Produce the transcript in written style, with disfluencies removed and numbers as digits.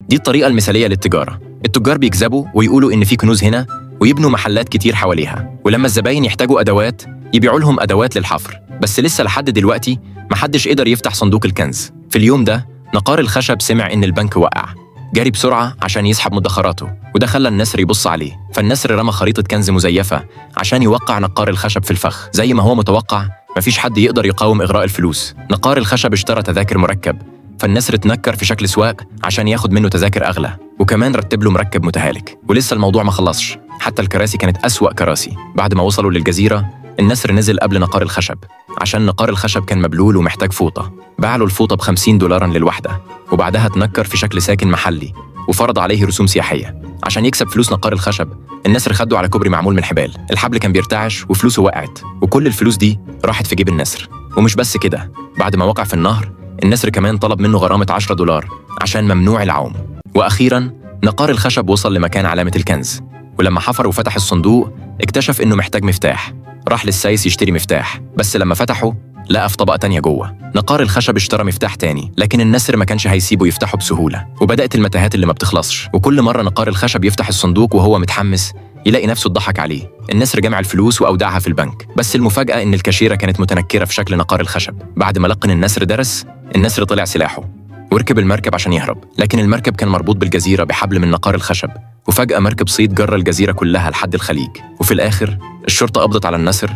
دي الطريقة المثالية للتجارة. التجار بيكذبوا ويقولوا إن في كنوز هنا ويبنوا محلات كتير حواليها، ولما الزباين يحتاجوا أدوات يبيعوا لهم أدوات للحفر. بس لسه لحد دلوقتي محدش قدر يفتح صندوق الكنز. في اليوم ده نقار الخشب سمع إن البنك وقع، جري بسرعة عشان يسحب مدخراته، وده خلى النسر يبص عليه. فالنسر رمى خريطة كنز مزيفة عشان يوقع نقار الخشب في الفخ. زي ما هو متوقع مفيش حد يقدر يقاوم إغراء الفلوس. نقار الخشب اشترى تذاكر مركب، فالنسر اتنكر في شكل سواق عشان ياخد منه تذاكر أغلى، وكمان رتب له مركب متهالك. ولسه الموضوع ما خلصش، حتى الكراسي كانت أسوأ كراسي. بعد ما وصلوا للجزيرة النسر نزل قبل نقار الخشب عشان نقار الخشب كان مبلول ومحتاج فوطة. باع له الفوطة ب$50 للوحدة، وبعدها اتنكر في شكل ساكن محلي وفرض عليه رسوم سياحية عشان يكسب فلوس نقار الخشب. النسر خده على كوبري معمول من حبال، الحبل كان بيرتعش وفلوسه وقعت، وكل الفلوس دي راحت في جيب النسر. ومش بس كده، بعد ما وقع في النهر النسر كمان طلب منه غرامة $10 عشان ممنوع العوم. وأخيراً نقار الخشب وصل لمكان علامة الكنز، ولما حفر وفتح الصندوق اكتشف إنه محتاج مفتاح. راح للسايس يشتري مفتاح، بس لما فتحه لقى في طبقة تانية جوه. نقار الخشب اشترى مفتاح تاني، لكن النسر ما كانش هيسيبه يفتحه بسهولة، وبدأت المتاهات اللي ما بتخلصش. وكل مرة نقار الخشب يفتح الصندوق وهو متحمس يلاقي نفسه اتضحك عليه. النسر جمع الفلوس وأودعها في البنك، بس المفاجأة إن الكاشيرة كانت متنكرة في شكل نقار الخشب. بعد ما لقن النسر درس، النسر طلع سلاحه وركب المركب عشان يهرب، لكن المركب كان مربوط بالجزيرة بحبل من نقار الخشب. وفجأة مركب صيد جرى الجزيرة كلها لحد الخليج، وفي الآخر الشرطة قبضت على النسر